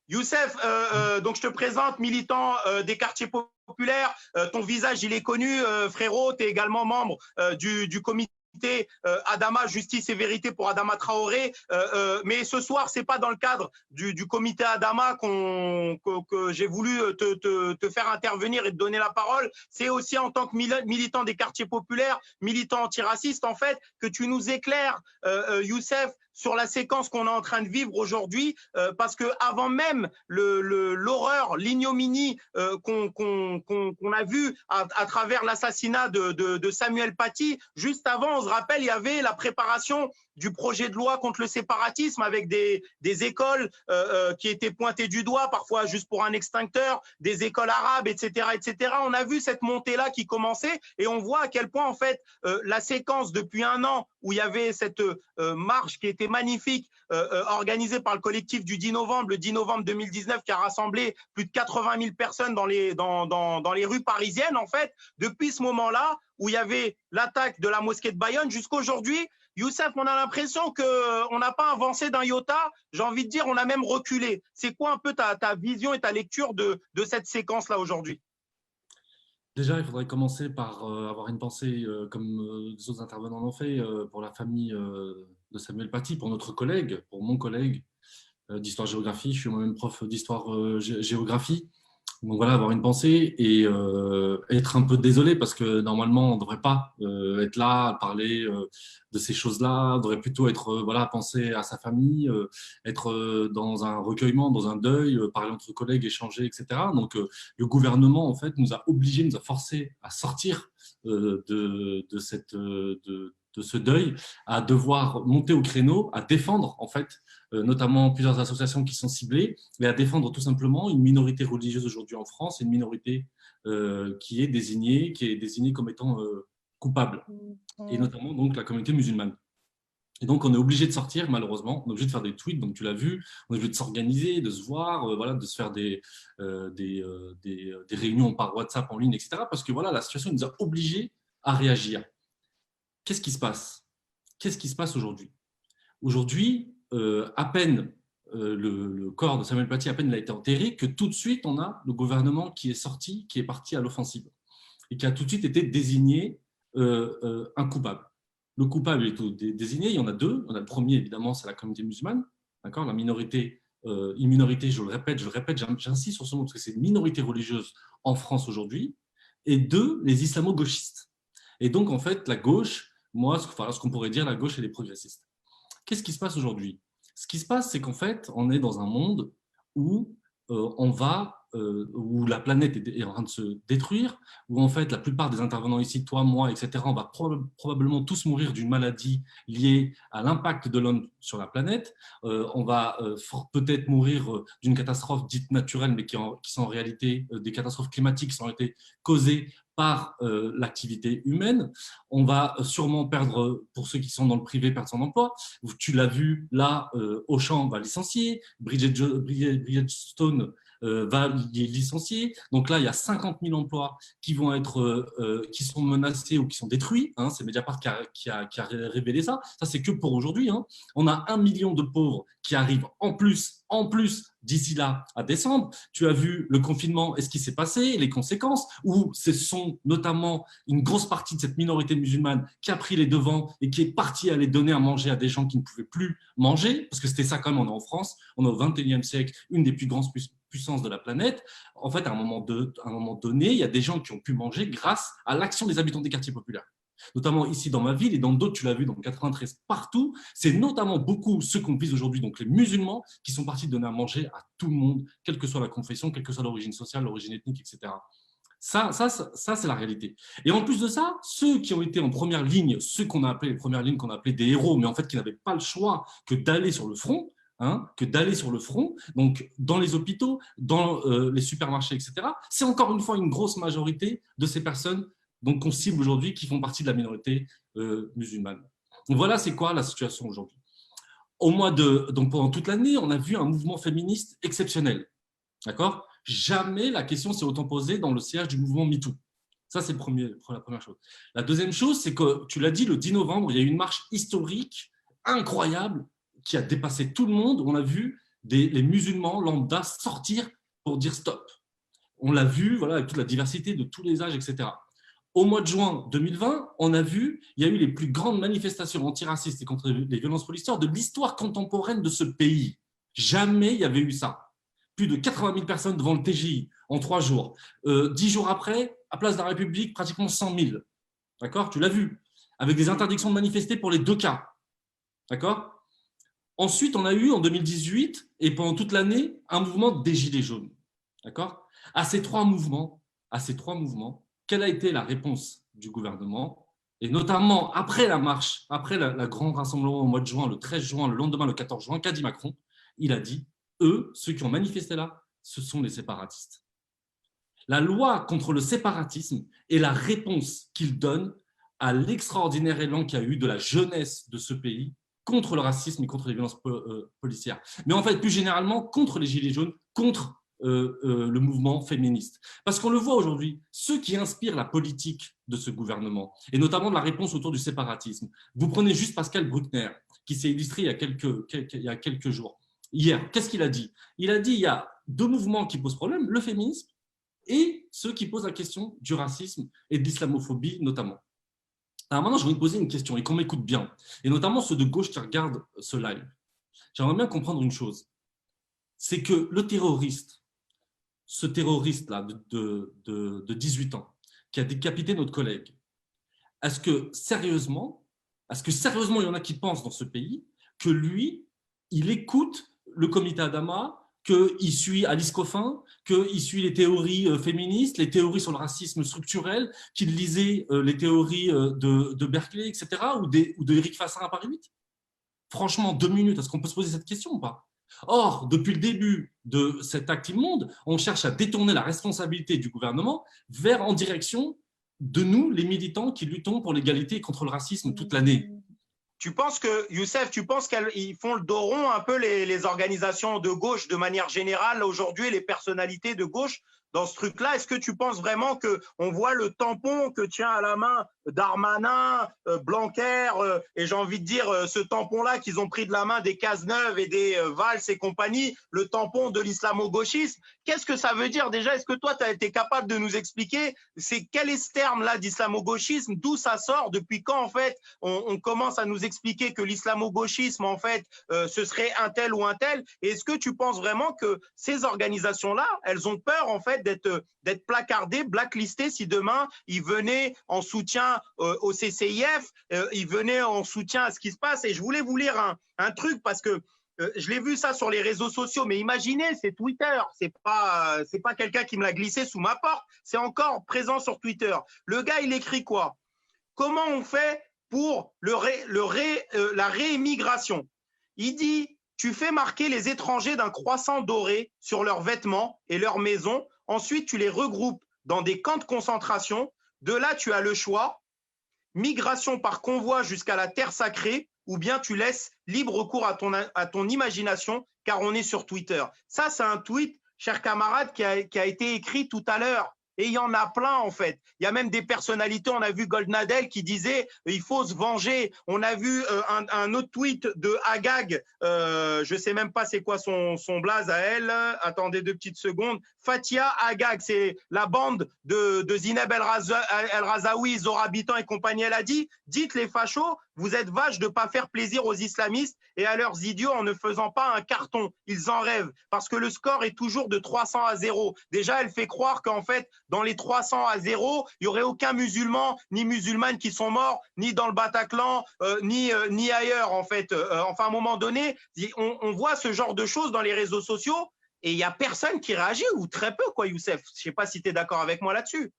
Youssef, donc je te présente, militant des quartiers populaires. Ton visage, il est connu, frérot. Tu es également membre du comité Adama, Justice et Vérité pour Adama Traoré. Mais ce soir, c'est pas dans le cadre du comité Adama que j'ai voulu te faire intervenir et te donner la parole. C'est aussi en tant que militant des quartiers populaires, militant antiraciste, en fait, que tu nous éclaires, Youssef, sur la séquence qu'on est en train de vivre aujourd'hui, parce que avant même l'horreur, l'ignominie qu'on a vu à travers l'assassinat de Samuel Paty, juste avant, on se rappelle, il y avait la préparation du projet de loi contre le séparatisme avec des écoles qui étaient pointées du doigt, parfois juste pour un extincteur, des écoles arabes, etc., etc. On a vu cette montée-là qui commençait et on voit à quel point, en fait, la séquence depuis un an où il y avait cette marche qui était magnifique, organisée par le collectif du 10 novembre, le 10 novembre 2019, qui a rassemblé plus de 80 000 personnes dans les rues parisiennes, en fait, depuis ce moment-là, où il y avait l'attaque de la mosquée de Bayonne jusqu'à aujourd'hui, Youssef, on a l'impression qu'on n'a pas avancé d'un iota, j'ai envie de dire, on a même reculé. C'est quoi un peu ta vision et ta lecture de cette séquence-là aujourd'hui? Déjà, il faudrait commencer par avoir une pensée, comme les autres intervenants l'ont fait, pour la famille de Samuel Paty, pour notre collègue, pour mon collègue d'histoire-géographie. Je suis moi-même prof d'histoire-géographie. Donc voilà, avoir une pensée et être un peu désolé parce que normalement, on ne devrait pas être là, parler de ces choses-là. On devrait plutôt être, voilà, penser à sa famille, être dans un recueillement, dans un deuil, parler entre collègues, échanger, etc. Donc le gouvernement, en fait, nous a obligés, nous a forcés à sortir de ce deuil, à devoir monter au créneau, à défendre, en fait, notamment plusieurs associations qui sont ciblées, mais à défendre tout simplement une minorité religieuse aujourd'hui en France, une minorité qui est désignée comme étant coupable, et notamment donc la communauté musulmane. Et donc, on est obligé de sortir, malheureusement, on est obligé de faire des tweets, donc tu l'as vu, on est obligé de s'organiser, de se voir, voilà, de se faire des réunions par WhatsApp en ligne, etc. Parce que voilà, la situation nous a obligés à réagir. Qu'est-ce qui se passe? Qu'est-ce qui se passe aujourd'hui? Aujourd'hui, à peine le corps de Samuel Paty, à peine il a été enterré, que tout de suite, on a le gouvernement qui est sorti, qui est parti à l'offensive et qui a tout de suite été désigné un coupable. Le coupable est désigné, il y en a deux. On a le premier, évidemment, c'est la communauté musulmane, d'accord, la minorité, une minorité, je le répète, j'insiste sur ce mot parce que c'est une minorité religieuse en France aujourd'hui, et deux, les islamo-gauchistes. Et donc, en fait, la gauche, moi, ce qu'on pourrait dire, la gauche et les progressistes. Qu'est-ce qui se passe aujourd'hui? Ce qui se passe, c'est qu'en fait, on est dans un monde où où la planète est en train de se détruire, où en fait la plupart des intervenants ici, toi, moi, etc., on va probablement tous mourir d'une maladie liée à l'impact de l'homme sur la planète. On va peut-être mourir d'une catastrophe dite naturelle, mais qui sont en réalité des catastrophes climatiques qui sont été causées par l'activité humaine. On va sûrement perdre, pour ceux qui sont dans le privé, perdre son emploi. Tu l'as vu, là, Auchan va licencier, Bridgestone va licencier. Donc là, il y a 50 000 emplois qui vont qui sont menacés ou qui sont détruits. Hein, c'est Mediapart qui a révélé ça. Ça, c'est que pour aujourd'hui. Hein. On a 1 million de pauvres qui arrivent en plus d'ici là à décembre. Tu as vu le confinement et ce qui s'est passé, les conséquences, où ce sont notamment une grosse partie de cette minorité musulmane qui a pris les devants et qui est partie aller donner à manger à des gens qui ne pouvaient plus manger, parce que c'était ça quand même, on est en France, on est au XXIe siècle, une des plus grandes puissances de la planète. En fait, à un moment donné, il y a des gens qui ont pu manger grâce à l'action des habitants des quartiers populaires. Notamment ici dans ma ville et dans d'autres, tu l'as vu, dans le 93, partout. C'est notamment beaucoup ceux qu'on vise aujourd'hui, donc les musulmans, qui sont partis donner à manger à tout le monde, quelle que soit la confession, quelle que soit l'origine sociale, l'origine ethnique, etc. Ça c'est la réalité. Et en plus de ça, ceux qui ont été en première ligne, ceux qu'on a appelés les premières lignes, qu'on a appelés des héros, mais en fait qui n'avaient pas le choix que d'aller sur le front, donc dans les hôpitaux, dans les supermarchés, etc. C'est encore une fois une grosse majorité de ces personnes donc qu'on cible aujourd'hui, qui font partie de la minorité musulmane. Donc voilà, c'est quoi la situation aujourd'hui. Donc pendant toute l'année, on a vu un mouvement féministe exceptionnel. D'accord? Jamais la question s'est autant posée dans le sillage du mouvement MeToo. Ça, c'est la première chose. La deuxième chose, c'est que, tu l'as dit, le 10 novembre, il y a eu une marche historique incroyable qui a dépassé tout le monde. On a vu les musulmans lambda sortir pour dire stop. On l'a vu, voilà, avec toute la diversité de tous les âges, etc. Au mois de juin 2020, on a vu, il y a eu les plus grandes manifestations antiracistes et contre les violences policières de l'histoire contemporaine de ce pays. Jamais il y avait eu ça. Plus de 80 000 personnes devant le TGI en 3 jours. 10 jours après, à Place de la République, pratiquement 100 000. D'accord? Tu l'as vu. Avec des interdictions de manifester pour les 2 cas. D'accord? Ensuite, on a eu en 2018 et pendant toute l'année un mouvement des Gilets jaunes. D'accord? À ces trois mouvements, quelle a été la réponse du gouvernement? Et notamment après la marche, après la grand rassemblement au mois de juin, le 13 juin, le lendemain, le 14 juin, qu'a dit Macron? Il a dit, eux, ceux qui ont manifesté là, ce sont les séparatistes. La loi contre le séparatisme est la réponse qu'il donne à l'extraordinaire élan qu'il y a eu de la jeunesse de ce pays contre le racisme et contre les violences policières. Mais en fait, plus généralement, contre les Gilets jaunes, contre le mouvement féministe. Parce qu'on le voit aujourd'hui, ceux qui inspirent la politique de ce gouvernement, et notamment de la réponse autour du séparatisme, vous prenez juste Pascal Bruckner, qui s'est illustré il y a quelques jours. Hier, qu'est-ce qu'il a dit? Il a dit il y a 2 mouvements qui posent problème, le féminisme et ceux qui posent la question du racisme et de l'islamophobie notamment. Alors maintenant, je vais vous poser une question et qu'on m'écoute bien, et notamment ceux de gauche qui regardent ce live. J'aimerais bien comprendre une chose, c'est que le terroriste, ce terroriste-là de 18 ans, qui a décapité notre collègue, est-ce que sérieusement, il y en a qui pensent dans ce pays que lui, il écoute le comité Adama, qu'il suit Alice Coffin, qu'il suit les théories féministes, les théories sur le racisme structurel, qu'il lisait les théories de Berkeley, etc., ou de Éric Fassin à Paris 8? Franchement, 2 minutes, est-ce qu'on peut se poser cette question ou pas? Or, depuis le début de cet acte immonde, on cherche à détourner la responsabilité du gouvernement en direction de nous, les militants qui luttons pour l'égalité et contre le racisme toute l'année. Tu penses que, Youssef, qu'ils font le dos rond un peu les organisations de gauche de manière générale aujourd'hui, les personnalités de gauche dans ce truc-là? Est-ce que tu penses vraiment qu'on voit le tampon que tient à la main Darmanin, Blanquer, et j'ai envie de dire ce tampon-là qu'ils ont pris de la main des Cazeneuve et des Valls et compagnie, le tampon de l'islamo-gauchisme? Qu'est-ce que ça veut dire déjà? Est-ce que toi, tu as été capable de nous expliquer quel est ce terme-là d'islamo-gauchisme? D'où ça sort? Depuis quand, en fait, on commence à nous expliquer que l'islamo-gauchisme, en fait, ce serait un tel ou un tel? Et est-ce que tu penses vraiment que ces organisations-là, elles ont peur, en fait, d'être placardées, blacklistées si demain, ils venaient en soutien au CCIF, ils venaient en soutien à ce qui se passe? Et je voulais vous lire un truc parce que je l'ai vu ça sur les réseaux sociaux, mais imaginez, c'est Twitter, c'est pas quelqu'un qui me l'a glissé sous ma porte, c'est encore présent sur Twitter. Le gars, il écrit quoi? Comment on fait pour la réémigration? Il dit, tu fais marquer les étrangers d'un croissant doré sur leurs vêtements et leurs maisons, ensuite tu les regroupes dans des camps de concentration. De là, tu as le choix, migration par convoi jusqu'à la terre sacrée, ou bien tu laisses libre cours à ton imagination, car on est sur Twitter. Ça, c'est un tweet, cher camarade, qui a été écrit tout à l'heure. Et il y en a plein, en fait. Il y a même des personnalités, on a vu Goldnadel qui disait il faut se venger. On a vu un autre tweet de Agag, je ne sais même pas c'est quoi son blaze à elle. Attendez 2 petites secondes. Fatia Agag, c'est la bande de Zineb El Razaoui, Zora Bitan et compagnie. Elle a dit, dites les fachos, vous êtes vaches de ne pas faire plaisir aux islamistes et à leurs idiots en ne faisant pas un carton. Ils en rêvent parce que le score est toujours de 300-0. Déjà, elle fait croire qu'en fait, dans les 300-0, il n'y aurait aucun musulman ni musulmane qui sont morts, ni dans le Bataclan, ni ailleurs, en fait. Enfin, à un moment donné, on voit ce genre de choses dans les réseaux sociaux et il n'y a personne qui réagit, ou très peu, quoi, Youssef. Je ne sais pas si tu es d'accord avec moi là-dessus.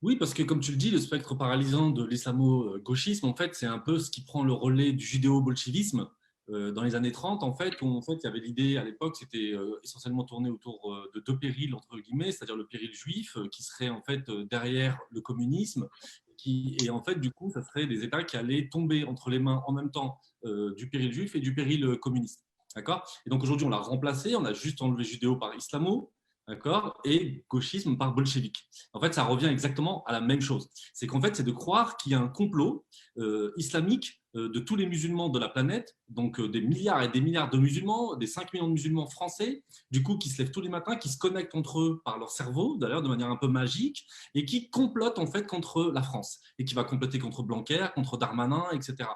Oui, parce que comme tu le dis, le spectre paralysant de l'islamo-gauchisme, en fait, c'est un peu ce qui prend le relais du judéo-bolchevisme dans les années 30. En fait, il y avait l'idée à l'époque, c'était essentiellement tourné autour de 2 périls, entre guillemets, c'est-à-dire le péril juif, qui serait en fait derrière le communisme, et en fait, du coup, ça serait des États qui allaient tomber entre les mains en même temps du péril juif et du péril communiste. D'accord? Et donc aujourd'hui, on l'a remplacé, on a juste enlevé judéo par islamo. D'accord, et gauchisme par bolchevique. En fait, ça revient exactement à la même chose. C'est qu'en fait, c'est de croire qu'il y a un complot islamique de tous les musulmans de la planète donc des milliards et des milliards de musulmans, des 5 millions de musulmans français, du coup, qui se lèvent tous les matins, qui se connectent entre eux par leur cerveau, d'ailleurs, de manière un peu magique, et qui complotent en fait contre la France, et qui va comploter contre Blanquer, contre Darmanin, etc.,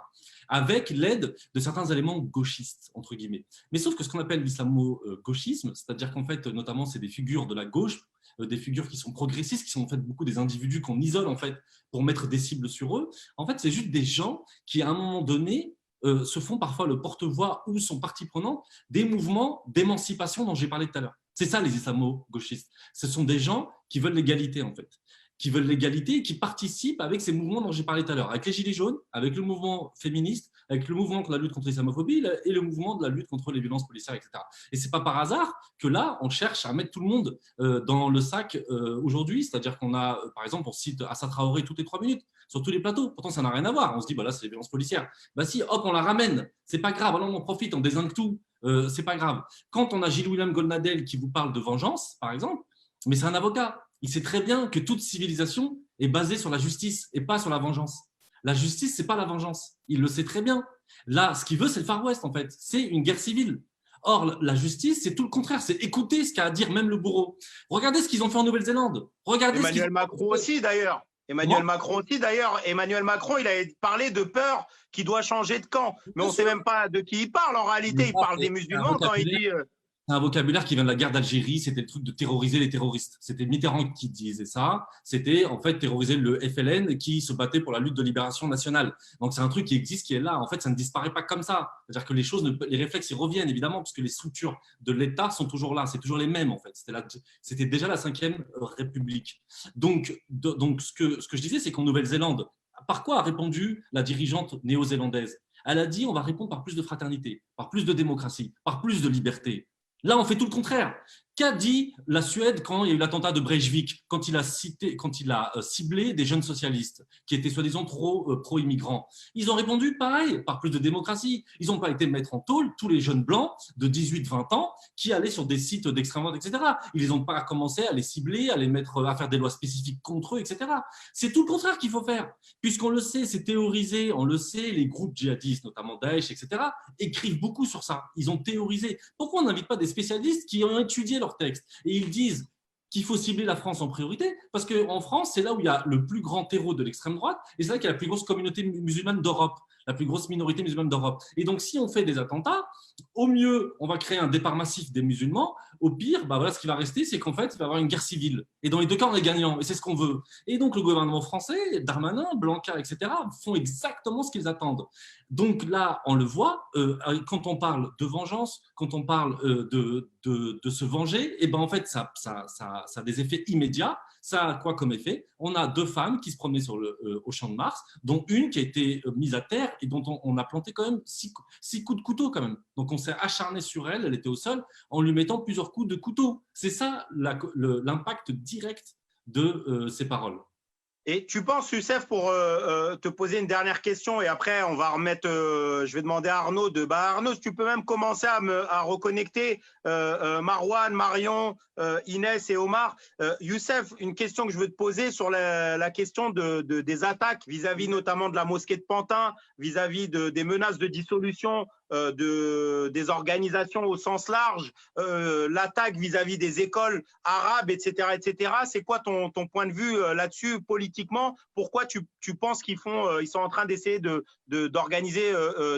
avec l'aide de certains éléments gauchistes, entre guillemets. Mais sauf que ce qu'on appelle l'islamo-gauchisme, c'est-à-dire qu'en fait, notamment, c'est des figures de la gauche, des figures qui sont progressistes, qui sont en fait beaucoup des individus qu'on isole en fait pour mettre des cibles sur eux. En fait, c'est juste des gens qui, à un moment donné, se font parfois le porte-voix ou sont partie prenante des mouvements d'émancipation dont j'ai parlé tout à l'heure. C'est ça les islamo-gauchistes. Ce sont des gens qui veulent l'égalité en fait, qui veulent l'égalité et qui participent avec ces mouvements dont j'ai parlé tout à l'heure, avec les Gilets jaunes, avec le mouvement féministe, avec le mouvement de la lutte contre l'islamophobie et le mouvement de la lutte contre les violences policières, etc. Et c'est pas par hasard que là, on cherche à mettre tout le monde dans le sac aujourd'hui, c'est-à-dire qu'on a, par exemple, on cite Assa Traoré toutes les 3 minutes sur tous les plateaux. Pourtant, ça n'a rien à voir. On se dit, bah là, c'est les violences policières. Bah si, hop, on la ramène. C'est pas grave. Alors, on en profite, on désingue tout. C'est pas grave. Quand on a Gilles-William Goldnadel qui vous parle de vengeance, par exemple, mais c'est un avocat. Il sait très bien que toute civilisation est basée sur la justice et pas sur la vengeance. La justice, c'est pas la vengeance. Il le sait très bien. Là, ce qu'il veut, c'est le Far West, en fait. C'est une guerre civile. Or, la justice, c'est tout le contraire. C'est écouter ce qu'a à dire même le bourreau. Regardez ce qu'ils ont fait en Nouvelle-Zélande. Regardez Emmanuel Macron aussi, d'ailleurs. Emmanuel Macron, il a parlé de peur qui doit changer de camp. Mais on ne sait même pas de qui il parle en réalité. Il parle des musulmans quand il dit… C'est un vocabulaire qui vient de la guerre d'Algérie, c'était le truc de terroriser les terroristes. C'était Mitterrand qui disait ça, c'était en fait terroriser le FLN qui se battait pour la lutte de libération nationale. Donc c'est un truc qui existe, qui est là. En fait, ça ne disparaît pas comme ça. C'est-à-dire que les réflexes, ils reviennent évidemment, puisque les structures de l'État sont toujours là, c'est toujours les mêmes en fait. C'était déjà la 5e République. Donc ce que je disais, c'est qu'en Nouvelle-Zélande, par quoi a répondu la dirigeante néo-zélandaise? Elle a dit on va répondre par plus de fraternité, par plus de démocratie, par plus de liberté. Là, on fait tout le contraire. Qu'a dit la Suède quand il y a eu l'attentat de Breivik, quand il a ciblé des jeunes socialistes qui étaient soi-disant trop pro-immigrants? Ils ont répondu pareil, par plus de démocratie. Ils n'ont pas été mettre en tôle tous les jeunes blancs de 18-20 ans qui allaient sur des sites d'extrême droite, etc. Ils n'ont pas commencé à les cibler, à faire des lois spécifiques contre eux, etc. C'est tout le contraire qu'il faut faire. Puisqu'on le sait, c'est théorisé, on le sait, les groupes djihadistes, notamment Daesh, etc., écrivent beaucoup sur ça. Ils ont théorisé. Pourquoi on n'invite pas des spécialistes qui ont étudié leurs textes et ils disent qu'il faut cibler la France en priorité parce qu'en France, c'est là où il y a le plus grand terreau de l'extrême droite et c'est là qu'il y a la plus grosse communauté musulmane d'Europe, la plus grosse minorité musulmane d'Europe. Et donc, si on fait des attentats, au mieux, on va créer un départ massif des musulmans. Au pire, bah voilà, ce qui va rester, c'est qu'en fait, il va y avoir une guerre civile. Et dans les deux cas, on est gagnant. Et c'est ce qu'on veut. Et donc, le gouvernement français, Darmanin, Blanquer, etc., font exactement ce qu'ils attendent. Donc là, on le voit, quand on parle de vengeance, quand on parle de se venger, et ben en fait, ça a des effets immédiats. Ça a quoi comme effet? On a 2 femmes qui se promenaient au Champ de Mars, dont une qui a été mise à terre et dont on a planté quand même 6 coups de couteau quand même. Donc on s'est acharné sur elle, elle était au sol, en lui mettant plusieurs coups de couteau. C'est ça l'impact direct de ces paroles. Et tu penses, Youssef, pour te poser une dernière question, et après on va remettre, je vais demander à Arnaud Arnaud, si tu peux même commencer à reconnecter Marwan, Marion, Inès et Omar. Youssef, une question que je veux te poser sur la question des attaques vis-à-vis notamment de la mosquée de Pantin, vis-à-vis des menaces de dissolution des organisations au sens large, l'attaque vis-à-vis des écoles arabes, etc., etc. C'est quoi ton point de vue là-dessus politiquement? Pourquoi tu penses qu'ils sont en train d'essayer d'organiser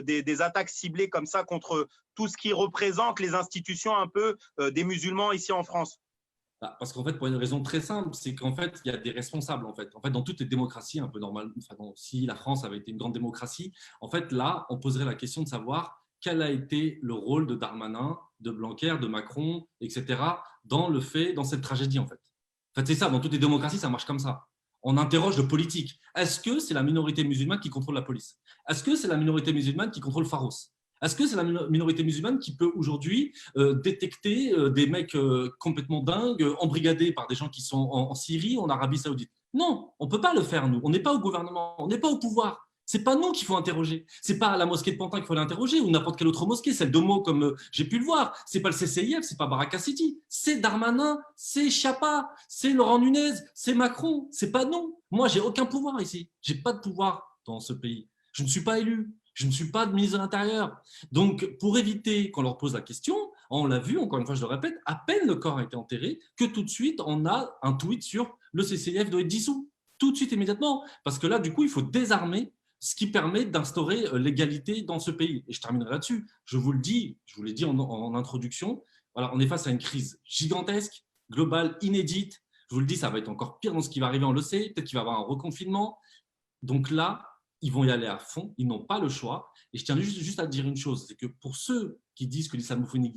des attaques ciblées comme ça contre tout ce qui représente les institutions un peu des musulmans ici en France? Parce qu'en fait, pour une raison très simple, c'est qu'en fait, il y a des responsables. En fait, dans toutes les démocraties un peu normales, si la France avait été une grande démocratie, en fait, là, on poserait la question de savoir quel a été le rôle de Darmanin, de Blanquer, de Macron, etc., dans cette tragédie, en fait. En fait, c'est ça, dans toutes les démocraties, ça marche comme ça. On interroge le politique. Est-ce que c'est la minorité musulmane qui contrôle la police? Est-ce que c'est la minorité musulmane qui contrôle Pharos? Est-ce que c'est la minorité musulmane qui peut aujourd'hui détecter des mecs complètement dingues, embrigadés par des gens qui sont en Syrie, en Arabie Saoudite? Non, on ne peut pas le faire, nous. On n'est pas au gouvernement, on n'est pas au pouvoir. Ce n'est pas nous qu'il faut interroger. Ce n'est pas la mosquée de Pantin qu'il faut l'interroger ou n'importe quelle autre mosquée, celle d'Homo comme j'ai pu le voir. Ce n'est pas le CCIF, ce n'est pas Baraka City. C'est Darmanin, c'est Chiappa, c'est Laurent Nunez, c'est Macron. Ce n'est pas nous. Moi, je n'ai aucun pouvoir ici. Je n'ai pas de pouvoir dans ce pays. Je ne suis pas élu. Je ne suis pas de ministre de l'Intérieur. Donc, pour éviter qu'on leur pose la question, on l'a vu, encore une fois, je le répète, à peine le corps a été enterré, que tout de suite, on a un tweet sur le CCIF doit être dissous. Tout de suite, immédiatement. Parce que là, du coup, il faut désarmer ce qui permet d'instaurer l'égalité dans ce pays. Et je terminerai là-dessus. Je vous le dis, je vous l'ai dit en introduction, voilà, on est face à une crise gigantesque, globale, inédite. Je vous le dis, ça va être encore pire dans ce qui va arriver, on le sait. Peut-être qu'il va y avoir un reconfinement. Donc là, ils vont y aller à fond. Ils n'ont pas le choix. Et je tiens juste à dire une chose, c'est que pour ceux qui disent que l'islamophobie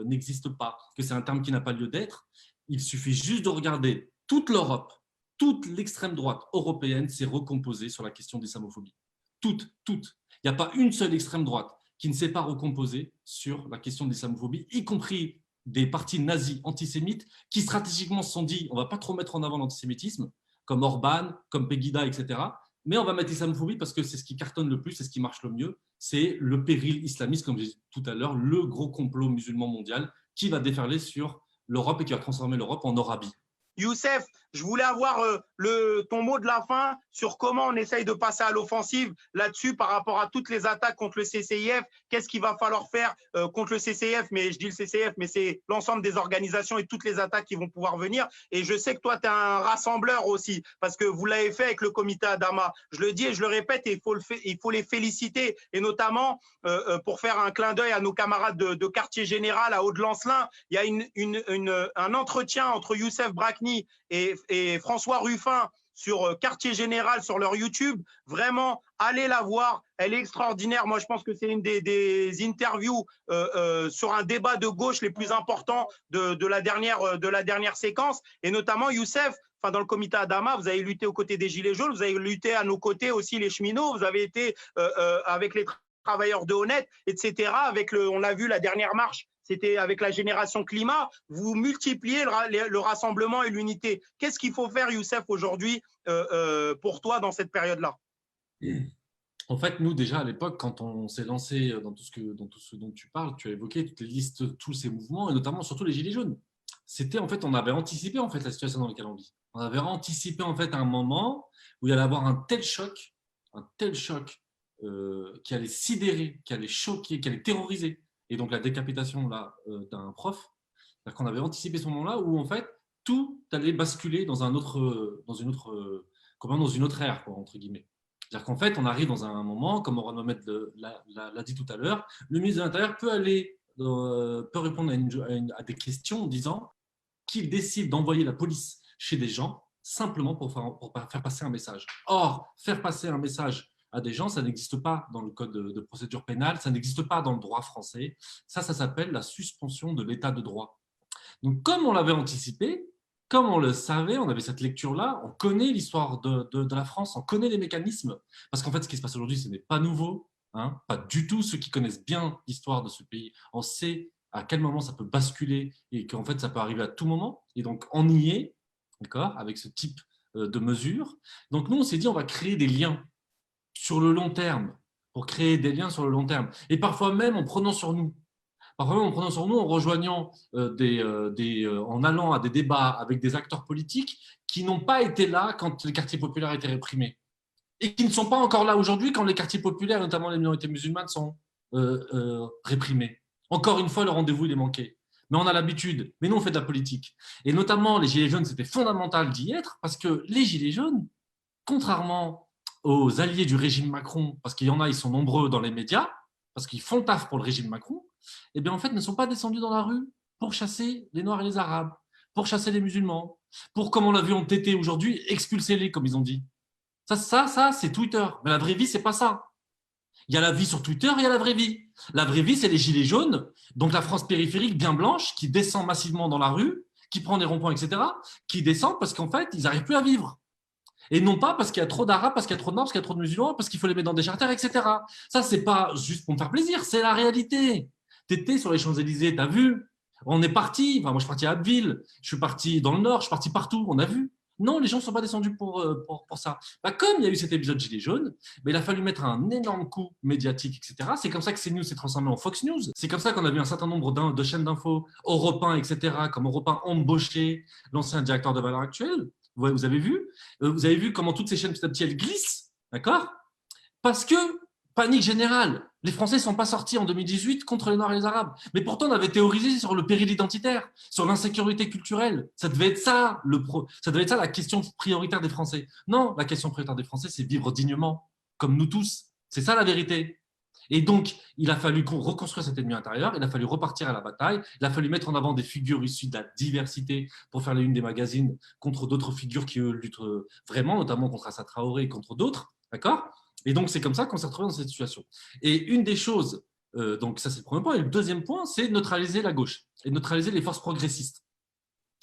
n'existe pas, que c'est un terme qui n'a pas lieu d'être, il suffit juste de regarder toute l'Europe, toute l'extrême droite européenne s'est recomposée sur la question de l'islamophobie. Toute. Il n'y a pas une seule extrême droite qui ne s'est pas recomposée sur la question de l'islamophobie, y compris des partis nazis antisémites qui stratégiquement se sont dit on ne va pas trop mettre en avant l'antisémitisme, comme Orban, comme Pegida, etc. Mais on va mettre l'islamophobie parce que c'est ce qui cartonne le plus, c'est ce qui marche le mieux. C'est le péril islamiste, comme j'ai dit tout à l'heure, le gros complot musulman mondial qui va déferler sur l'Europe et qui va transformer l'Europe en Arabie. Youssef, je voulais avoir ton mot de la fin sur comment on essaye de passer à l'offensive là-dessus par rapport à toutes les attaques contre le CCIF. Qu'est-ce qu'il va falloir faire contre le CCIF? Mais je dis le CCIF, mais c'est l'ensemble des organisations et toutes les attaques qui vont pouvoir venir. Et je sais que toi, tu es un rassembleur aussi parce que vous l'avez fait avec le comité Adama. Je le dis et je le répète, et il faut les féliciter. Et notamment, pour faire un clin d'œil à nos camarades de quartier général à Hauts-de-Lancelin, il y a un entretien entre Youssef Brakni et François Ruffin sur Quartier Général sur leur YouTube. Vraiment, allez la voir. Elle est extraordinaire. Moi, je pense que c'est une des interviews sur un débat de gauche les plus importants de la dernière séquence. Et notamment, Youssef, dans le comité Adama, vous avez lutté aux côtés des Gilets jaunes, vous avez lutté à nos côtés aussi les cheminots, vous avez été avec les travailleurs de Honnête, etc. On l'a vu, la dernière marche, c'était avec la génération climat. Vous multipliez le rassemblement et l'unité. Qu'est-ce qu'il faut faire, Youssef, aujourd'hui pour toi dans cette période-là? En fait, nous, déjà, à l'époque, quand on s'est lancé dans tout ce dont tu parles, tu as évoqué toutes les listes, tous ces mouvements, et notamment surtout les Gilets jaunes. C'était, en fait, on avait anticipé en fait, la situation dans laquelle on vit. On avait anticipé en fait, un moment où il y allait avoir un tel choc qui allait sidérer, qui allait choquer, qui allait terroriser. Et donc, la décapitation là, d'un prof, qu'on avait anticipé ce moment-là où, en fait, tout allait basculer dans une autre ère, quoi, entre guillemets. C'est-à-dire qu'en fait, on arrive dans un moment, comme Oran Mohamed l'a dit tout à l'heure, le ministre de l'Intérieur peut répondre à des questions en disant qu'il décide d'envoyer la police chez des gens simplement pour faire passer un message. Or, faire passer un message à des gens, ça n'existe pas dans le code de procédure pénale, ça n'existe pas dans le droit français. Ça s'appelle la suspension de l'état de droit. Donc, comme on l'avait anticipé, comme on le savait, on avait cette lecture-là, on connaît l'histoire de la France, on connaît les mécanismes. Parce qu'en fait, ce qui se passe aujourd'hui, ce n'est pas nouveau, hein, pas du tout. Ceux qui connaissent bien l'histoire de ce pays, on sait à quel moment ça peut basculer et qu'en fait, ça peut arriver à tout moment. Et donc, on y est, d'accord, avec ce type de mesures. Donc, nous, on s'est dit, on va créer des liens sur le long terme, pour créer des liens sur le long terme. Et parfois même en prenant sur nous. Parfois même en prenant sur nous, en rejoignant en allant à des débats avec des acteurs politiques qui n'ont pas été là quand les quartiers populaires étaient réprimés. Et qui ne sont pas encore là aujourd'hui quand les quartiers populaires, notamment les minorités musulmanes, sont réprimés. Encore une fois, le rendez-vous, il est manqué. Mais on a l'habitude. Mais nous, on fait de la politique. Et notamment, les Gilets jaunes, c'était fondamental d'y être parce que les Gilets jaunes, contrairement aux alliés du régime Macron, parce qu'il y en a, ils sont nombreux dans les médias, parce qu'ils font taf pour le régime Macron, eh bien, en fait, ne sont pas descendus dans la rue pour chasser les Noirs et les Arabes, pour chasser les musulmans, pour, comme on l'a vu en TT aujourd'hui, expulser-les, comme ils ont dit. Ça, c'est Twitter. Mais la vraie vie, c'est pas ça. Il y a la vie sur Twitter, il y a la vraie vie. La vraie vie, c'est les Gilets jaunes, donc la France périphérique bien blanche, qui descend massivement dans la rue, qui prend des ronds-points, etc., qui descendent parce qu'en fait, ils n'arrivent plus à vivre. Et non pas parce qu'il y a trop d'Arabes, parce qu'il y a trop de Noirs, parce qu'il y a trop de musulmans, parce qu'il faut les mettre dans des charters, etc. Ça, c'est pas juste pour me faire plaisir, c'est la réalité. T'étais sur les Champs-Élysées, t'as vu? On est parti. Enfin, moi, je suis parti à Abbeville, je suis parti dans le Nord, je suis parti partout. On a vu. Non, les gens ne sont pas descendus pour ça. Comme il y a eu cet épisode Gilets jaunes, il a fallu mettre un énorme coup médiatique, etc. C'est comme ça que CNews s'est transformé en Fox News. C'est comme ça qu'on a vu un certain nombre de chaînes d'infos, Europe 1, etc., comme Europe 1 embauché l'ancien directeur de Valeurs Actuelles. Vous avez vu comment toutes ces chaînes petit à petit elles glissent, d'accord? Parce que Panique générale. Les Français ne sont pas sortis en 2018 contre les Noirs et les Arabes. Mais pourtant, on avait théorisé sur le péril identitaire, sur l'insécurité culturelle. Ça devait être ça, ça devait être ça la question prioritaire des Français. Non, la question prioritaire des Français, c'est vivre dignement, comme nous tous. C'est ça la vérité. Et donc, il a fallu reconstruire cet ennemi intérieur, il a fallu repartir à la bataille, il a fallu mettre en avant des figures issues de la diversité pour faire les unes des magazines contre d'autres figures qui, eux, luttent vraiment, notamment contre Assa Traoré et contre d'autres. D'accord ? Et donc, c'est comme ça qu'on s'est retrouvé dans cette situation. Et une des choses, donc ça c'est le premier point, et le deuxième point, c'est neutraliser la gauche et neutraliser les forces progressistes.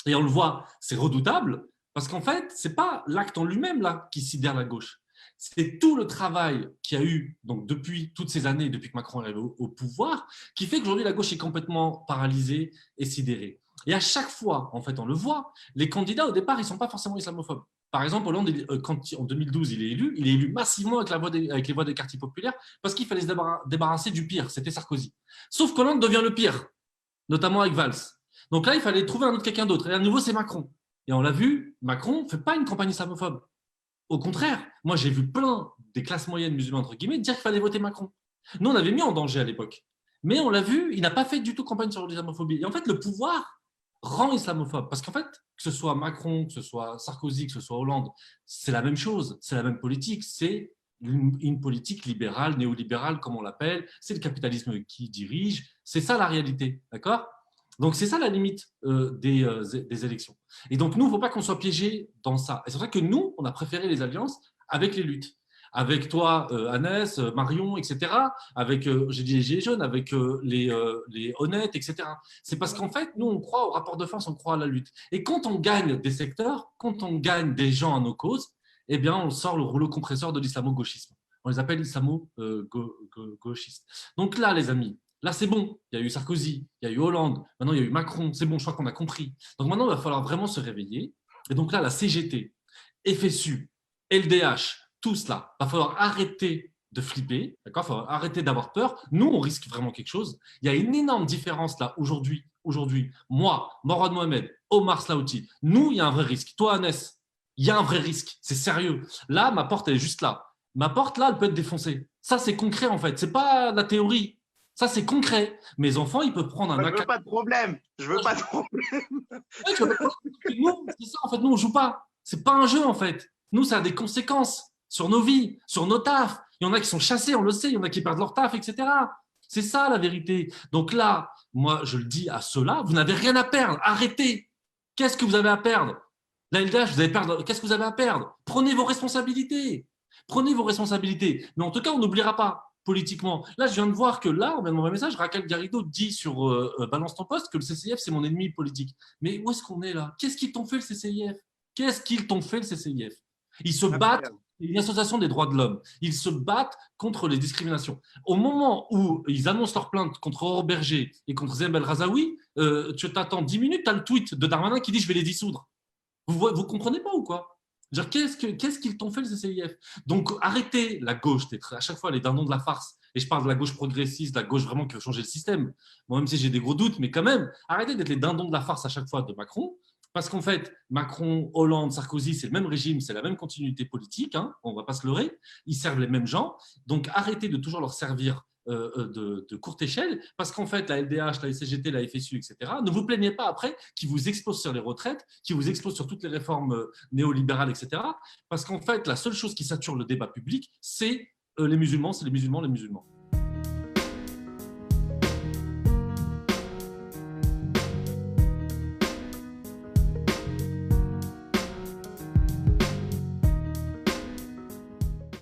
Et on le voit, c'est redoutable, parce qu'en fait, ce n'est pas l'acte en lui-même là qui sidère la gauche. C'est tout le travail qu'il y a eu donc, depuis toutes ces années, depuis que Macron est arrivé au pouvoir, qui fait qu'aujourd'hui, la gauche est complètement paralysée et sidérée. Et à chaque fois, en fait, on le voit, les candidats, au départ, ils ne sont pas forcément islamophobes. Par exemple, Hollande, quand en 2012, il est élu massivement avec les voix des quartiers populaires parce qu'il fallait se débarrasser du pire, c'était Sarkozy. Sauf qu'Hollande devient le pire, notamment avec Valls. Donc là, il fallait trouver un autre quelqu'un d'autre. Et à nouveau, c'est Macron. Et on l'a vu, Macron ne fait pas une campagne islamophobe. Au contraire, moi, j'ai vu plein des classes moyennes musulmanes, entre guillemets, dire qu'il fallait voter Macron. Nous, on avait mis en danger à l'époque. Mais on l'a vu, il n'a pas fait du tout campagne sur l'islamophobie. Et en fait, le pouvoir rend islamophobe. Parce qu'en fait, que ce soit Macron, que ce soit Sarkozy, que ce soit Hollande, c'est la même chose, c'est la même politique, c'est une politique libérale, néolibérale, comme on l'appelle, c'est le capitalisme qui dirige, c'est ça la réalité, d'accord ? Donc, c'est ça la limite des élections. Et donc, nous, il ne faut pas qu'on soit piégé dans ça. Et c'est vrai que nous, on a préféré les alliances avec les luttes. Avec toi, Annès, Marion, etc. Avec, j'ai dit les Gilets jaunes, avec les honnêtes, etc. C'est parce qu'en fait, nous, on croit au rapport de force, on croit à la lutte. Et quand on gagne des secteurs, quand on gagne des gens à nos causes, eh bien, on sort le rouleau compresseur de l'islamo-gauchisme. On les appelle islamo-gauchistes. Donc là, les amis, là, c'est bon. Il y a eu Sarkozy, il y a eu Hollande, maintenant il y a eu Macron. C'est bon, je crois qu'on a compris. Donc maintenant, il va falloir vraiment se réveiller. Et donc là, la CGT, FSU, LDH, tout cela, il va falloir arrêter de flipper, d'accord ? Il va falloir arrêter d'avoir peur. Nous, on risque vraiment quelque chose. Il y a une énorme différence là aujourd'hui. Moi, Morad Mohamed, Omar Slaouti, nous, il y a un vrai risque. Toi, Annès, il y a un vrai risque. C'est sérieux. Là, ma porte, elle est juste là. Ma porte, là, elle peut être défoncée. Ça, c'est concret, en fait. C'est pas la théorie. Ça, c'est concret. Mes enfants, ils peuvent prendre un... Je veux pas de problème. Je veux pas de problème. Nous, c'est ça, en fait. Nous, on joue pas. C'est pas un jeu, en fait. Nous, ça a des conséquences sur nos vies, sur nos tafs. Il y en a qui sont chassés, on le sait. Il y en a qui perdent leur taf, etc. C'est ça, la vérité. Donc là, moi, je le dis à ceux-là, vous n'avez rien à perdre. Arrêtez. Qu'est-ce que vous avez à perdre ? La LDH, vous allez perdre. Qu'est-ce que vous avez à perdre ? Prenez vos responsabilités. Prenez vos responsabilités. Mais en tout cas, on n'oubliera pas politiquement. Là, je viens de voir que là, on vient de m'envoyer un message, Raquel Garrido dit sur Balance ton poste que le CCIF, c'est mon ennemi politique. Mais où est-ce qu'on est là ? Qu'est-ce qu'ils t'ont fait, le CCIF ? Qu'est-ce qu'ils t'ont fait, le CCIF ? Ils se battent, une association des droits de l'homme, ils se battent contre les discriminations. Au moment où ils annoncent leur plainte contre Aurore Berger et contre Zem El Razaoui, tu t'attends 10 minutes, tu as le tweet de Darmanin qui dit « je vais les dissoudre ». Vous comprenez pas ou quoi ? Qu'est-ce qu'ils t'ont fait, le CCIF ? Donc, arrêtez la gauche d'être à chaque fois les dindons de la farce. Et je parle de la gauche progressiste, de la gauche vraiment qui veut changer le système. Bon, même si j'ai des gros doutes, mais quand même, arrêtez d'être les dindons de la farce à chaque fois de Macron. Parce qu'en fait, Macron, Hollande, Sarkozy, c'est le même régime, c'est la même continuité politique. Hein, on ne va pas se leurrer. Ils servent les mêmes gens. Donc, arrêtez de toujours leur servir de courte échelle, parce qu'en fait, la LDH, la CGT, la FSU, etc., ne vous plaignez pas après qu'ils vous exposent sur les retraites, qu'ils vous exposent sur toutes les réformes néolibérales, etc., parce qu'en fait, la seule chose qui sature le débat public, c'est les musulmans, les musulmans.